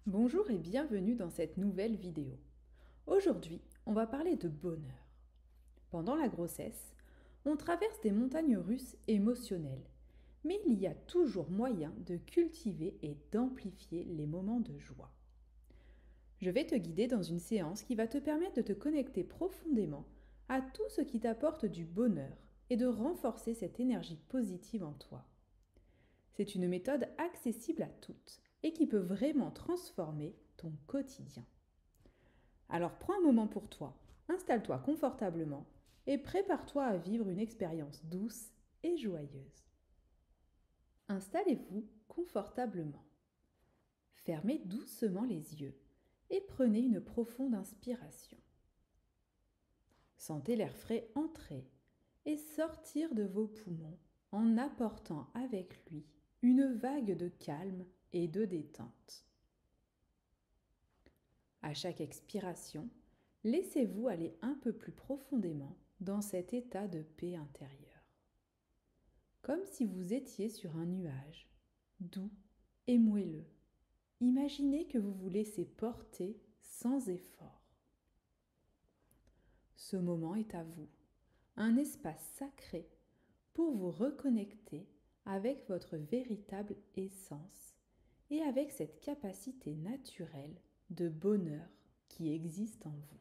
Bonjour et bienvenue dans cette nouvelle vidéo. Aujourd'hui, on va parler de bonheur. Pendant la grossesse, on traverse des montagnes russes émotionnelles, mais il y a toujours moyen de cultiver et d'amplifier les moments de joie. Je vais te guider dans une séance qui va te permettre de te connecter profondément à tout ce qui t'apporte du bonheur et de renforcer cette énergie positive en toi. C'est une méthode accessible à toutes et qui peut vraiment transformer ton quotidien. Alors prends un moment pour toi, installe-toi confortablement et prépare-toi à vivre une expérience douce et joyeuse. Installez-vous confortablement. Fermez doucement les yeux et prenez une profonde inspiration. Sentez l'air frais entrer et sortir de vos poumons en apportant avec lui une vague de calme et de détente. À chaque expiration, laissez-vous aller un peu plus profondément dans cet état de paix intérieure. Comme si vous étiez sur un nuage, doux et moelleux. Imaginez que vous vous laissez porter sans effort. Ce moment est à vous, un espace sacré pour vous reconnecter avec votre véritable essence et avec cette capacité naturelle de bonheur qui existe en vous.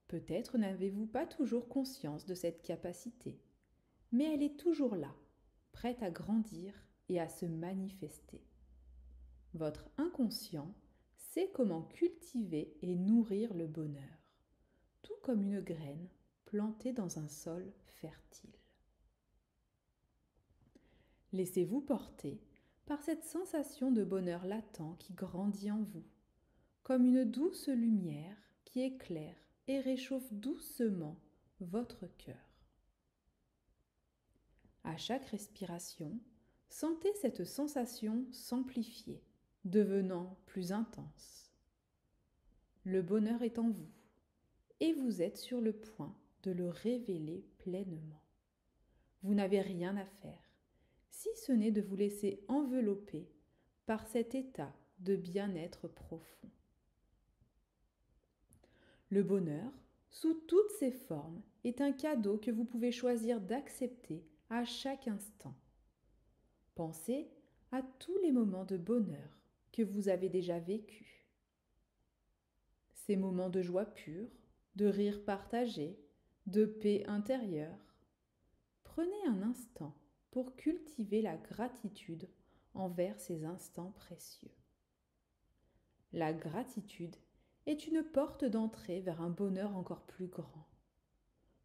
Peut-être n'avez-vous pas toujours conscience de cette capacité, mais elle est toujours là, prête à grandir et à se manifester. Votre inconscient sait comment cultiver et nourrir le bonheur, tout comme une graine plantée dans un sol fertile. Laissez-vous porter par cette sensation de bonheur latent qui grandit en vous, comme une douce lumière qui éclaire et réchauffe doucement votre cœur. À chaque respiration, sentez cette sensation s'amplifier, devenant plus intense. Le bonheur est en vous et vous êtes sur le point de le révéler pleinement. Vous n'avez rien à faire, si ce n'est de vous laisser envelopper par cet état de bien-être profond. Le bonheur, sous toutes ses formes, est un cadeau que vous pouvez choisir d'accepter à chaque instant. Pensez à tous les moments de bonheur que vous avez déjà vécus. Ces moments de joie pure, de rire partagé, de paix intérieure. Prenez un instant pour cultiver la gratitude envers ces instants précieux. La gratitude est une porte d'entrée vers un bonheur encore plus grand.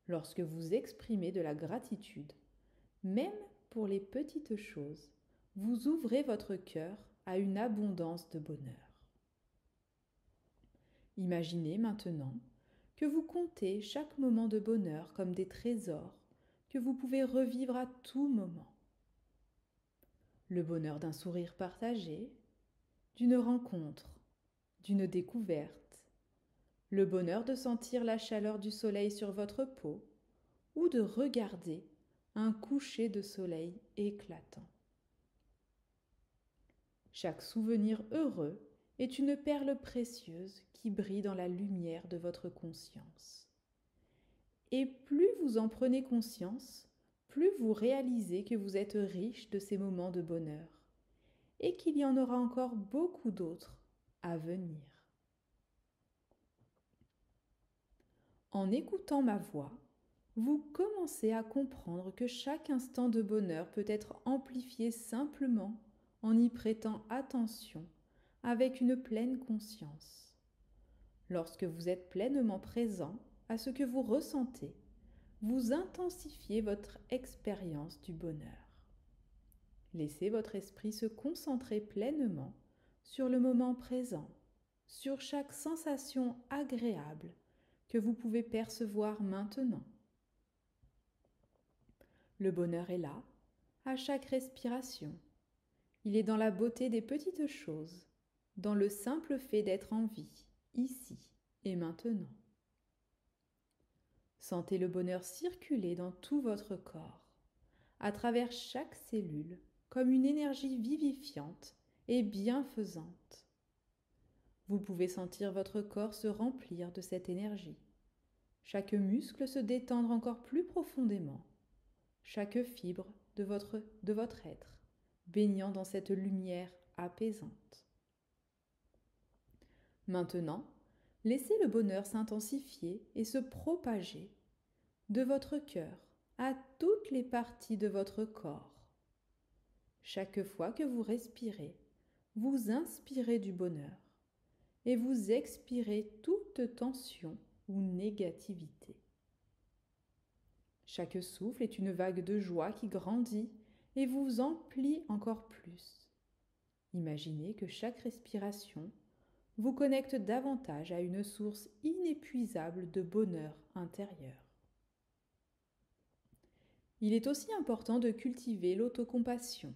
Lorsque vous exprimez de la gratitude, même pour les petites choses, vous ouvrez votre cœur à une abondance de bonheur. Imaginez maintenant que vous comptez chaque moment de bonheur comme des trésors que vous pouvez revivre à tout moment. Le bonheur d'un sourire partagé, d'une rencontre, d'une découverte, le bonheur de sentir la chaleur du soleil sur votre peau ou de regarder un coucher de soleil éclatant. Chaque souvenir heureux est une perle précieuse qui brille dans la lumière de votre conscience. Et plus vous en prenez conscience, plus vous réalisez que vous êtes riche de ces moments de bonheur et qu'il y en aura encore beaucoup d'autres à venir. En écoutant ma voix, vous commencez à comprendre que chaque instant de bonheur peut être amplifié simplement en y prêtant attention avec une pleine conscience. Lorsque vous êtes pleinement présent à ce que vous ressentez, vous intensifiez votre expérience du bonheur. Laissez votre esprit se concentrer pleinement sur le moment présent, sur chaque sensation agréable que vous pouvez percevoir maintenant. Le bonheur est là, à chaque respiration. Il est dans la beauté des petites choses, dans le simple fait d'être en vie, ici et maintenant. Sentez le bonheur circuler dans tout votre corps, à travers chaque cellule, comme une énergie vivifiante et bienfaisante. Vous pouvez sentir votre corps se remplir de cette énergie. Chaque muscle se détendre encore plus profondément. Chaque fibre de votre être baignant dans cette lumière apaisante. Maintenant, laissez le bonheur s'intensifier et se propager de votre cœur à toutes les parties de votre corps. Chaque fois que vous respirez, vous inspirez du bonheur et vous expirez toute tension ou négativité. Chaque souffle est une vague de joie qui grandit et vous emplit encore plus. Imaginez que chaque respiration vous connecte davantage à une source inépuisable de bonheur intérieur. Il est aussi important de cultiver l'autocompassion,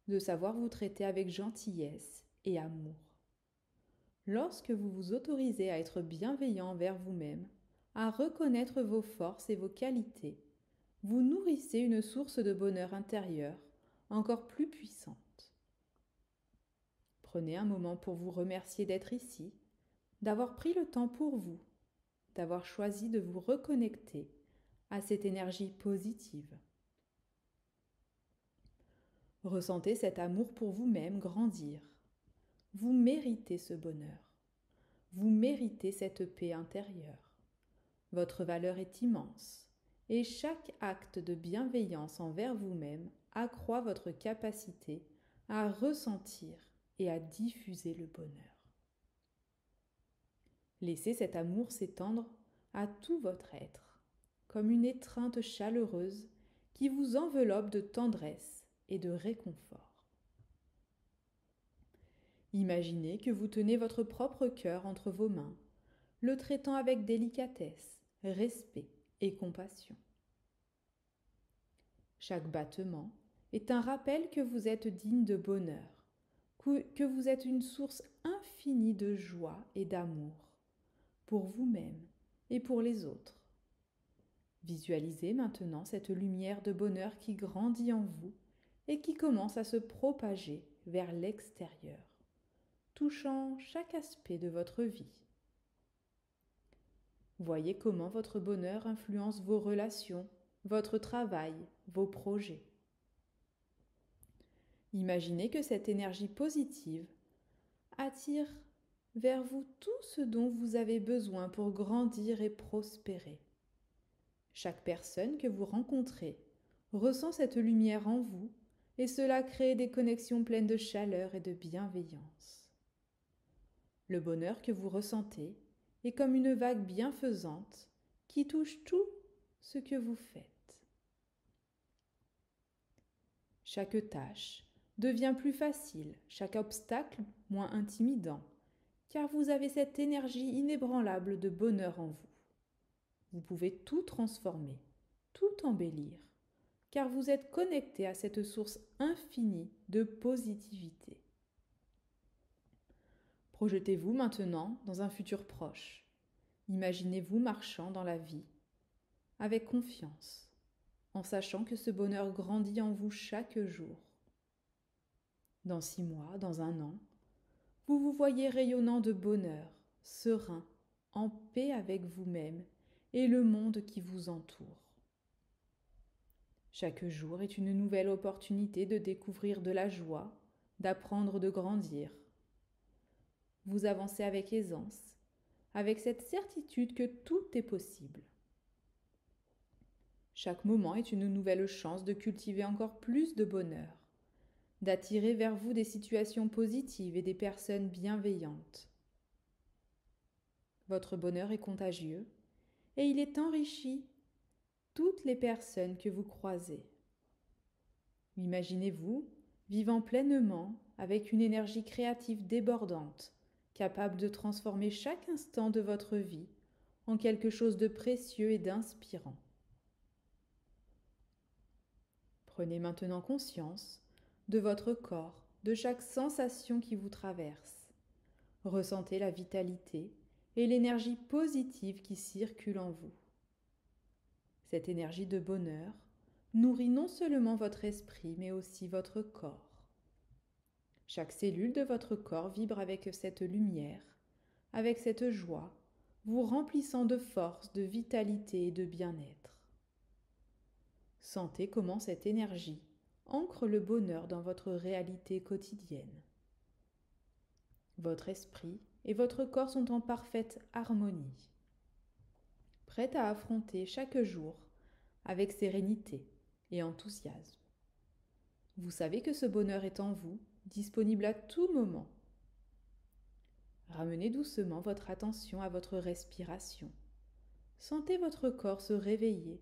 de savoir vous traiter avec gentillesse et amour. Lorsque vous vous autorisez à être bienveillant envers vous-même, à reconnaître vos forces et vos qualités, vous nourrissez une source de bonheur intérieur encore plus puissante. Prenez un moment pour vous remercier d'être ici, d'avoir pris le temps pour vous, d'avoir choisi de vous reconnecter à cette énergie positive. Ressentez cet amour pour vous-même grandir. Vous méritez ce bonheur. Vous méritez cette paix intérieure. Votre valeur est immense et chaque acte de bienveillance envers vous-même accroît votre capacité à ressentir et à diffuser le bonheur. Laissez cet amour s'étendre à tout votre être, comme une étreinte chaleureuse qui vous enveloppe de tendresse et de réconfort. Imaginez que vous tenez votre propre cœur entre vos mains, le traitant avec délicatesse, respect et compassion. Chaque battement est un rappel que vous êtes digne de bonheur, que vous êtes une source infinie de joie et d'amour, pour vous-même et pour les autres. Visualisez maintenant cette lumière de bonheur qui grandit en vous et qui commence à se propager vers l'extérieur, touchant chaque aspect de votre vie. Voyez comment votre bonheur influence vos relations, votre travail, vos projets. Imaginez que cette énergie positive attire vers vous tout ce dont vous avez besoin pour grandir et prospérer. Chaque personne que vous rencontrez ressent cette lumière en vous et cela crée des connexions pleines de chaleur et de bienveillance. Le bonheur que vous ressentez est comme une vague bienfaisante qui touche tout ce que vous faites. Chaque tâche devient plus facile, chaque obstacle moins intimidant, car vous avez cette énergie inébranlable de bonheur en vous. Vous pouvez tout transformer, tout embellir, car vous êtes connecté à cette source infinie de positivité. Projetez-vous maintenant dans un futur proche. Imaginez-vous marchant dans la vie avec confiance, en sachant que ce bonheur grandit en vous chaque jour. Dans 6 mois, dans 1 an, vous vous voyez rayonnant de bonheur, serein, en paix avec vous-même et le monde qui vous entoure. Chaque jour est une nouvelle opportunité de découvrir de la joie, d'apprendre, de grandir. Vous avancez avec aisance, avec cette certitude que tout est possible. Chaque moment est une nouvelle chance de cultiver encore plus de bonheur, d'attirer vers vous des situations positives et des personnes bienveillantes. Votre bonheur est contagieux et il est enrichi toutes les personnes que vous croisez. Imaginez-vous vivant pleinement avec une énergie créative débordante, capable de transformer chaque instant de votre vie en quelque chose de précieux et d'inspirant. Prenez maintenant conscience de votre corps, de chaque sensation qui vous traverse. Ressentez la vitalité et l'énergie positive qui circule en vous. Cette énergie de bonheur nourrit non seulement votre esprit, mais aussi votre corps. Chaque cellule de votre corps vibre avec cette lumière, avec cette joie, vous remplissant de force, de vitalité et de bien-être. Sentez comment cette énergie ancre le bonheur dans votre réalité quotidienne. Votre esprit et votre corps sont en parfaite harmonie, prêts à affronter chaque jour avec sérénité et enthousiasme. Vous savez que ce bonheur est en vous, disponible à tout moment. Ramenez doucement votre attention à votre respiration. Sentez votre corps se réveiller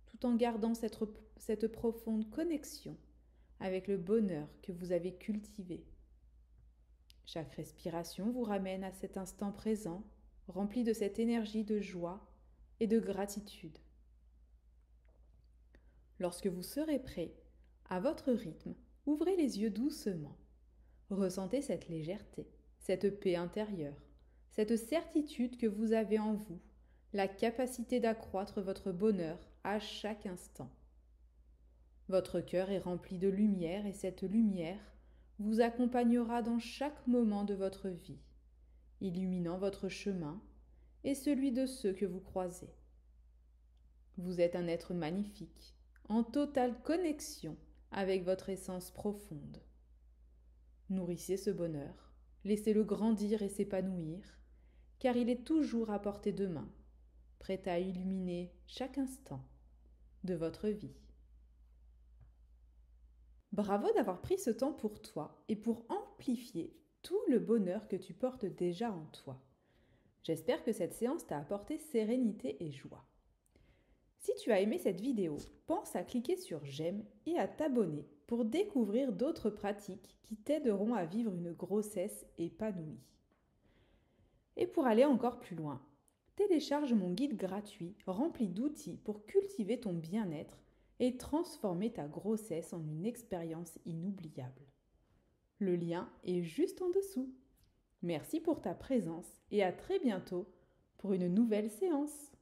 tout en gardant cette profonde connexion avec le bonheur que vous avez cultivé. Chaque respiration vous ramène à cet instant présent, rempli de cette énergie de joie et de gratitude. Lorsque vous serez prêt, à votre rythme, ouvrez les yeux doucement. Ressentez cette légèreté, cette paix intérieure, cette certitude que vous avez en vous, la capacité d'accroître votre bonheur à chaque instant. Votre cœur est rempli de lumière et cette lumière vous accompagnera dans chaque moment de votre vie, illuminant votre chemin et celui de ceux que vous croisez. Vous êtes un être magnifique, en totale connexion avec votre essence profonde. Nourrissez ce bonheur, laissez-le grandir et s'épanouir, car il est toujours à portée de main, prêt à illuminer chaque instant de votre vie. Bravo d'avoir pris ce temps pour toi et pour amplifier tout le bonheur que tu portes déjà en toi. J'espère que cette séance t'a apporté sérénité et joie. Si tu as aimé cette vidéo, pense à cliquer sur j'aime et à t'abonner pour découvrir d'autres pratiques qui t'aideront à vivre une grossesse épanouie. Et pour aller encore plus loin, télécharge mon guide gratuit rempli d'outils pour cultiver ton bien-être et transformer ta grossesse en une expérience inoubliable. Le lien est juste en dessous. Merci pour ta présence et à très bientôt pour une nouvelle séance.